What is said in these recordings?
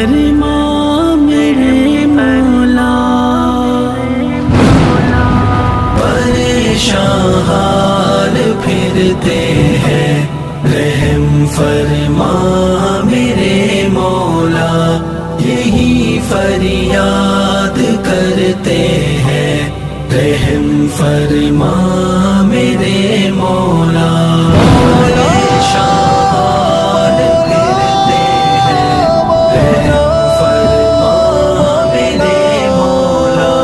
فرما میرے مولا، پریشان حال پھرتے ہیں، رحم فرما میرے مولا، یہی فریاد کرتے ہیں، رحم فرما میرے مولا، پریشان حال پھرتے ہیں، رحم فرما میرے مولا،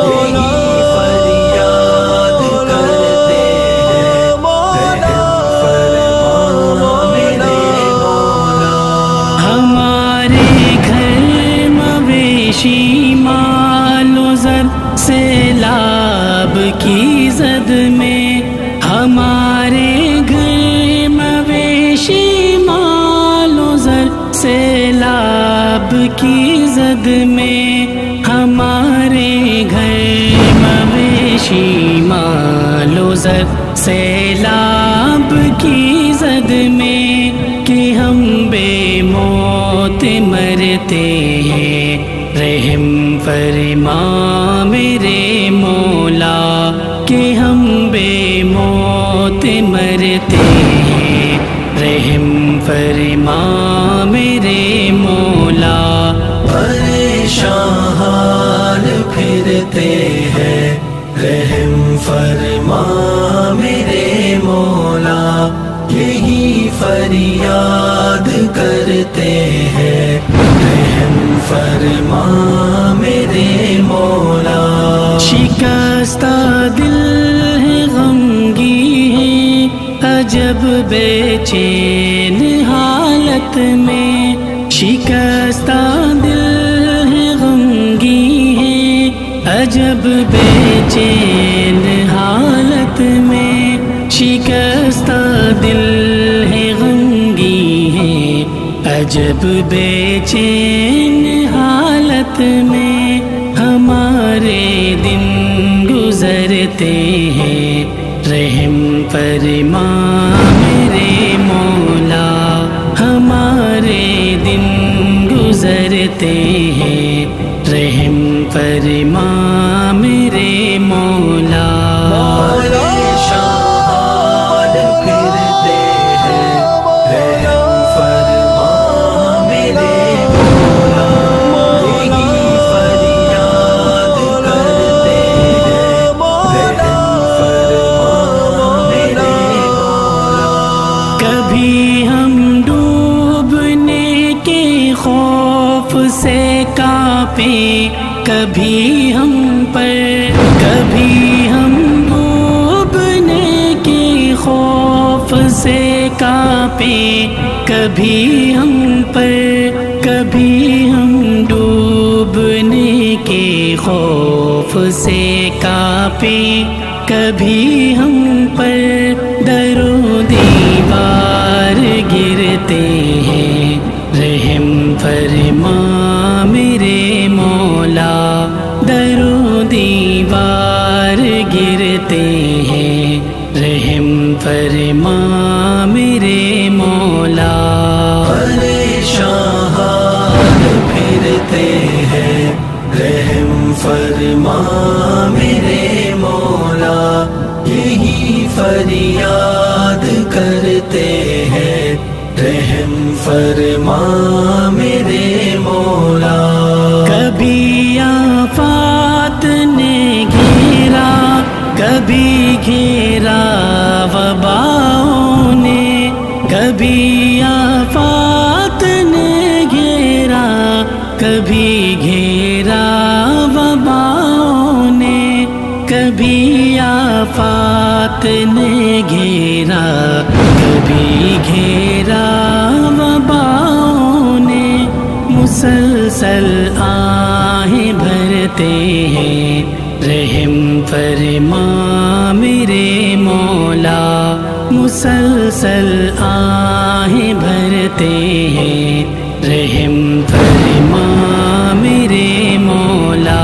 یہی فریاد کرتے ہیں، رحم فرما میرے مولا۔ ہمارے گھر مویشی مال و زر سیلاب کی زد میں، ہمارے گھر مویشی مال و زر سیلاب کی زد میں، ہمارے گھر مویشی مال و زر سیلاب کی زد میں، کہ ہم بے موت مرتے ہیں، رحم فرما میرے مولا، کہ ہم بے موت مرتے ہیں، رحم فرما میرے مولا، پریشان حال پھرتے ہیں، رحم فرما میرے مولا، یہی فریاد کرتے ہیں، رحم فرما میرے مولا۔ شکستہ دل ہے، غمگی ہے، عجب بے چین حالت میں، شکستہ دل ہے، غمگی ہے، عجب بے چین حالت میں، شکستہ دل ہے، غمگی ہے، عجب بے چین حالت میں، ہمارے دن گزرتے ہیں، رحم فرما میرے مولا، ہمارے دن گزرتے ہیں، رحم فرما میرے مولا، پریشان حال پھرتے ہیں، رحم فرما میرے مولا، یہی فریاد کرتے ہیں، رحم فرما میرے مولا۔ کبھی ہم ڈوبنے کے خوف سے کانپے، کبھی ہم پر، کبھی ہم ڈوبنے کے خوف سے کانپے، کبھی ہم پر، کبھی ہم ڈوبنے کے خوف سے کانپے، کبھی ہم پر در و دیوار گرتے ہیں، رحم فرما میرے مولا، در و دیوار گرتے ہیں، رحم فرما میرے مولا، پریشان حال پھرتے ہیں، رحم فرما میرے مولا، یہی فریاد کرتے ہیں، رحم فرما میرے مولا۔ کبھی آفات نے گھیرا، کبھی گھیرا وباؤں نے، کبھی آفات نے گھیرا، کبھی گھیرا وباؤں نے، کبھی آفات نے گھیرا، کبھی گھیرا وباؤں نے، مسلسل آہیں بھرتے ہیں، رحم فرما میرے مولا، مسلسل آہیں بھرتے ہیں، رحم فرما میرے مولا،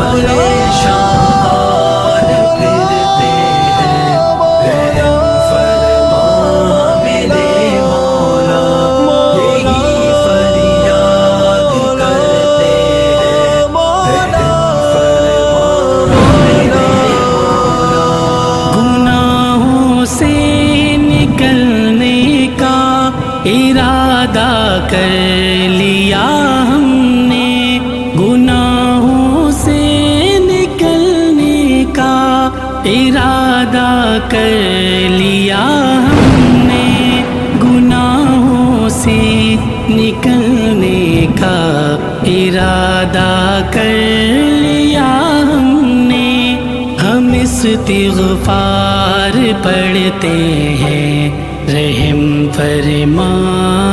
پریشان حال پھرتے ہیں، رحم فرما میرے مولا، یہی فریاد ارادہ کر لیا ہم نے گناہوں سے نکلنے کا ارادہ کر لیا ہم نے گناہوں سے نکلنے کا ارادہ کر لیا ہم نے ہم استغفار پڑھتے ہیں رحم فرما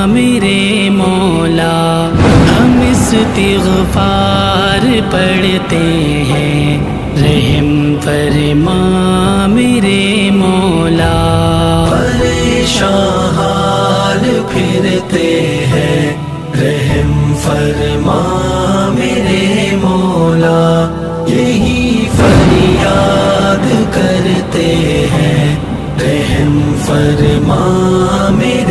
میرے مولا ہم استغفار پڑھتے ہیں رحم فرما میرے مولا پریشان حال پھرتے ہیں رحم فرما میرے مولا یہی فریاد کرتے ہیں رحم فرما میرے